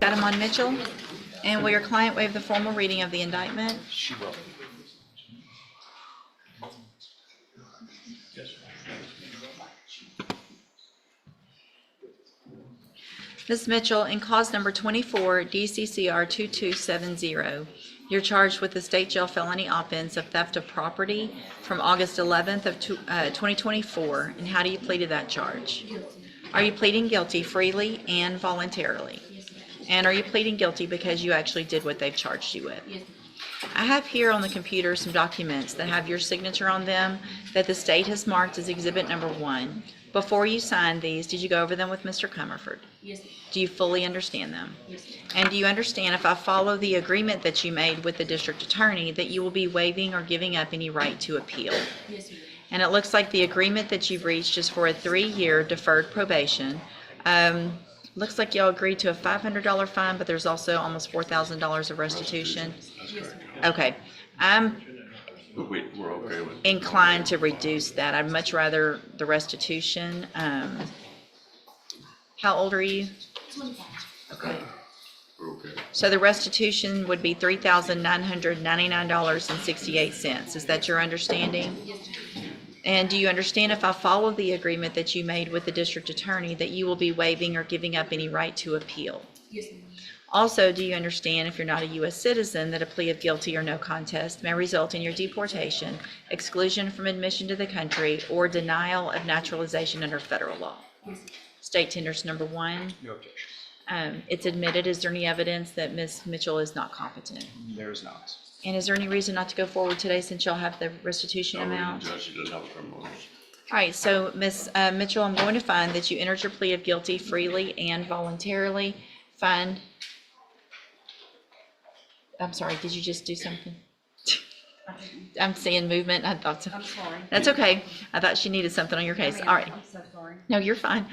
item on Mitchell? And will your client waive the formal reading of the indictment? She will. Ms. Mitchell, in cause number 24, DCCR 2270, you're charged with the state jail felony offense of theft of property from August 11th of 2024. And how do you plead to that charge? Are you pleading guilty freely and voluntarily? And are you pleading guilty because you actually did what they've charged you with? I have here on the computer some documents that have your signature on them that the state has marked as exhibit number 1. Before you signed these, did you go over them with Mr. Comerford? Yes. Do you fully understand them? Yes. And do you understand, if I follow the agreement that you made with the district attorney, that you will be waiving or giving up any right to appeal? Yes, ma'am. And it looks like the agreement that you've reached is for a 3-year deferred probation. Looks like y'all agreed to a $500 fine, but there's also almost $4,000 of restitution. Yes, ma'am. Okay, I'm We're okay with it. inclined to reduce that. I'd much rather the restitution. How old are you? 25. Okay. We're okay. So the restitution would be $3,999.68. Is that your understanding? Yes, ma'am. And do you understand, if I follow the agreement that you made with the district attorney, that you will be waiving or giving up any right to appeal? Yes, ma'am. Also, do you understand, if you're not a U.S. citizen, that a plea of guilty or no contest may result in your deportation, exclusion from admission to the country, or denial of naturalization under federal law? Yes, ma'am. State tenders number 1. No objection. It's admitted. Is there any evidence that Ms. Mitchell is not competent? There is not. And is there any reason not to go forward today, since y'all have the restitution amount? Judge, she doesn't have a criminal record. All right, so Ms. Mitchell, I'm going to find that you entered your plea of guilty freely and voluntarily. I'm sorry, did you just do something? I'm seeing movement. I thought so. I'm sorry. That's okay. I thought she needed something on your case. All right. I'm so sorry. No, you're fine.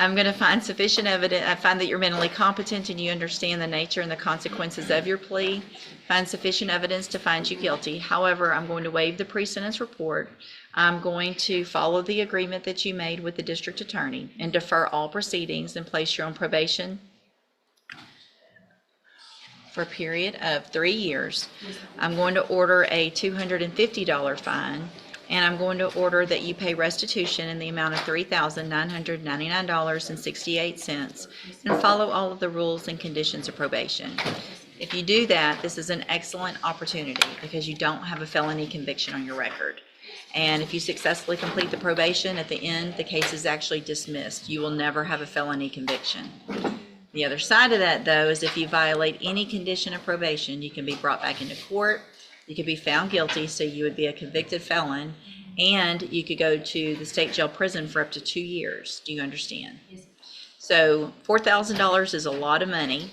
I'm going to find sufficient evidence. I find that you're mentally competent and you understand the nature and the consequences of your plea. Find sufficient evidence to find you guilty. However, I'm going to waive the pre-sentence report. I'm going to follow the agreement that you made with the district attorney and defer all proceedings and place you on probation for a period of 3 years. I'm going to order a $250 fine, and I'm going to order that you pay restitution in the amount of $3,999.68 and follow all of the rules and conditions of probation. If you do that, this is an excellent opportunity because you don't have a felony conviction on your record. And if you successfully complete the probation, at the end, the case is actually dismissed. You will never have a felony conviction. The other side of that, though, is if you violate any condition of probation, you can be brought back into court, you could be found guilty, so you would be a convicted felon, and you could go to the state jail prison for up to 2 years. Do you understand? Yes, ma'am. So $4,000 is a lot of money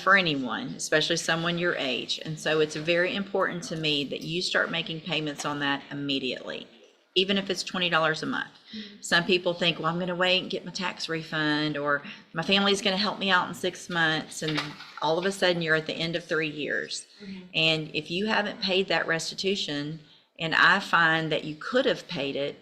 for anyone, especially someone your age. And so it's very important to me that you start making payments on that immediately, even if it's $20 a month. Some people think, well, I'm going to wait and get my tax refund, or my family's going to help me out in 6 months. And all of a sudden you're at the end of 3 years. And if you haven't paid that restitution, and I find that you could have paid it,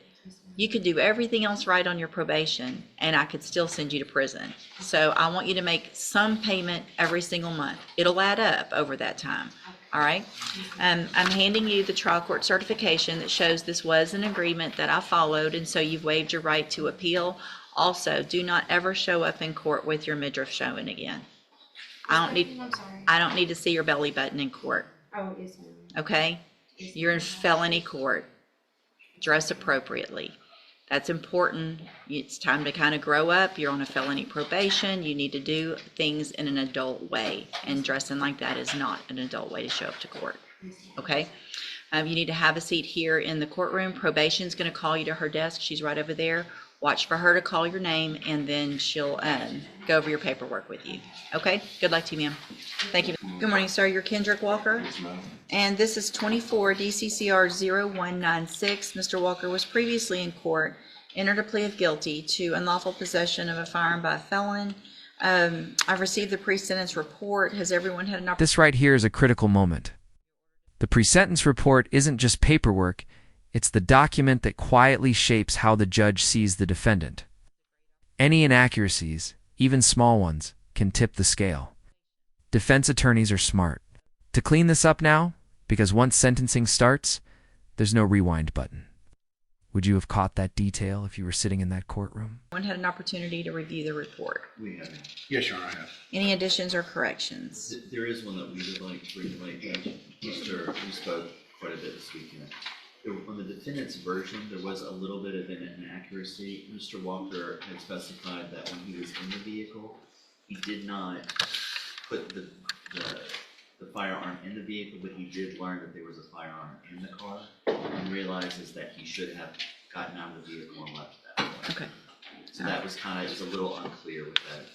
you could do everything else right on your probation, and I could still send you to prison. So I want you to make some payment every single month. It'll add up over that time. All right. I'm handing you the trial court certification that shows this was an agreement that I followed, and so you've waived your right to appeal. Also, do not ever show up in court with your midriff showing again. I'm sorry. I don't need to see your belly button in court. Oh, yes, ma'am. Okay? You're in felony court. Dress appropriately. That's important. It's time to kind of grow up. You're on a felony probation. You need to do things in an adult way, and dressing like that is not an adult way to show up to court. Okay? You need to have a seat here in the courtroom. Probation's going to call you to her desk. She's right over there. Watch for her to call your name, and then she'll go over your paperwork with you. Okay? Good luck to you, ma'am. Thank you. Good morning, sir. You're Kendrick Walker. Yes, ma'am. And this is 24 DCCR 0196. Mr. Walker was previously in court, entered a plea of guilty to unlawful possession of a firearm by a felon. I've received the pre-sentence report. Has everyone had an opportunity? This right here is a critical moment. The pre-sentence report isn't just paperwork, it's the document that quietly shapes how the judge sees the defendant. Any inaccuracies, even small ones, can tip the scale. Defense attorneys are smart. To clean this up now, because once sentencing starts, there's no rewind button. Would you have caught that detail if you were sitting in that courtroom? Everyone had an opportunity to review the report. We have. Yes, Your Honor, I have. Any additions or corrections? There is one that we would like to bring to light, Judge. We spoke quite a bit this weekend. On the defendant's version, there was a little bit of an inaccuracy. Mr. Walker had specified that when he was in the vehicle, he did not put the firearm in the vehicle, but he did learn that there was a firearm in the car and realizes that he should have gotten out of the vehicle and left that way. Okay. So that was kind of, it was a little unclear with that.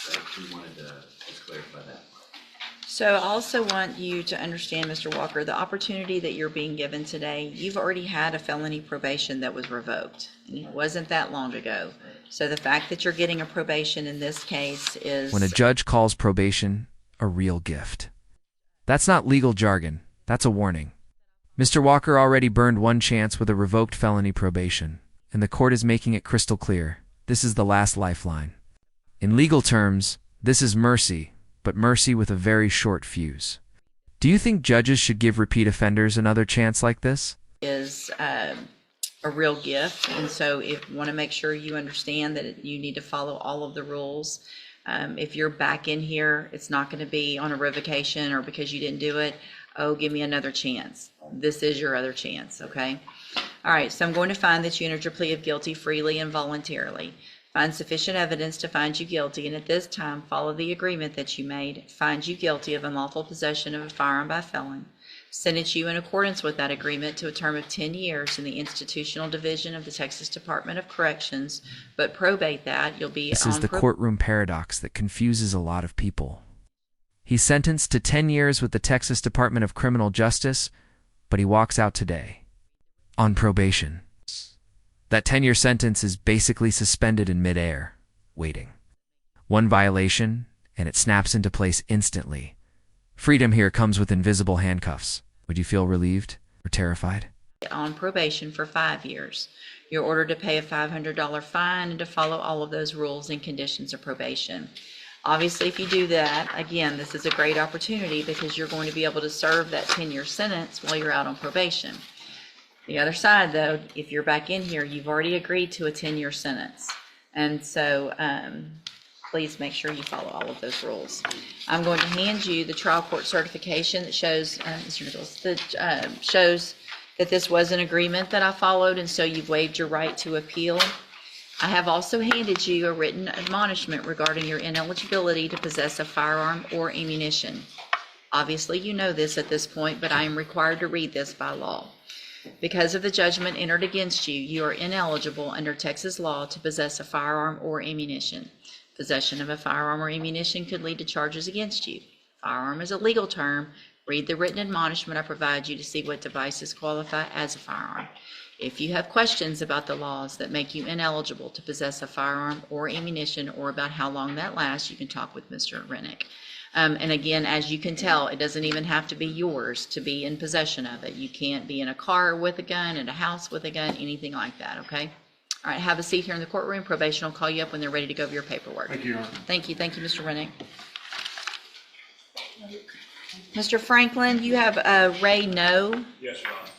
But we wanted to just clarify that part. So I also want you to understand, Mr. Walker, the opportunity that you're being given today, you've already had a felony probation that was revoked, and it wasn't that long ago. So the fact that you're getting a probation in this case is... When a judge calls probation a real gift. That's not legal jargon. That's a warning. Mr. Walker already burned one chance with a revoked felony probation, and the court is making it crystal clear. This is the last lifeline. In legal terms, this is mercy, but mercy with a very short fuse. Do you think judges should give repeat offenders another chance like this? Is a real gift, and so if you want to make sure you understand that you need to follow all of the rules. If you're back in here, it's not going to be on a revocation or because you didn't do it. Oh, give me another chance. This is your other chance, okay? All right, so I'm going to find that you entered your plea of guilty freely and voluntarily. Find sufficient evidence to find you guilty, and at this time, follow the agreement that you made. Find you guilty of unlawful possession of a firearm by a felon. Sentence you in accordance with that agreement to a term of 10 years in the institutional division of the Texas Department of Corrections, but probate that. You'll be This is the courtroom paradox that confuses a lot of people. He's sentenced to 10 years with the Texas Department of Criminal Justice, but he walks out today on probation. That 10-year sentence is basically suspended in midair, waiting. One violation, and it snaps into place instantly. Freedom here comes with invisible handcuffs. Would you feel relieved or terrified? On probation for 5 years. You're ordered to pay a $500 fine and to follow all of those rules and conditions of probation. Obviously, if you do that, again, this is a great opportunity because you're going to be able to serve that 10-year sentence while you're out on probation. The other side, though, if you're back in here, you've already agreed to a 10-year sentence. And so please make sure you follow all of those rules. I'm going to hand you the trial court certification that shows, Mr. Nichols, that shows that this was an agreement that I followed, and so you've waived your right to appeal. I have also handed you a written admonishment regarding your ineligibility to possess a firearm or ammunition. Obviously, you know this at this point, but I am required to read this by law. Because of the judgment entered against you, you are ineligible under Texas law to possess a firearm or ammunition. Possession of a firearm or ammunition could lead to charges against you. Firearm is a legal term. Read the written admonishment I provide you to see what devices qualify as a firearm. If you have questions about the laws that make you ineligible to possess a firearm or ammunition or about how long that lasts, you can talk with Mr. Rennick. And again, as you can tell, it doesn't even have to be yours to be in possession of it. You can't be in a car with a gun, in a house with a gun, anything like that, okay? All right, have a seat here in the courtroom. Probation will call you up when they're ready to go over your paperwork. Thank you, Your Honor. Thank you, Mr. Rennick. Mr. Franklin, you have Ray No. Yes, Your Honor.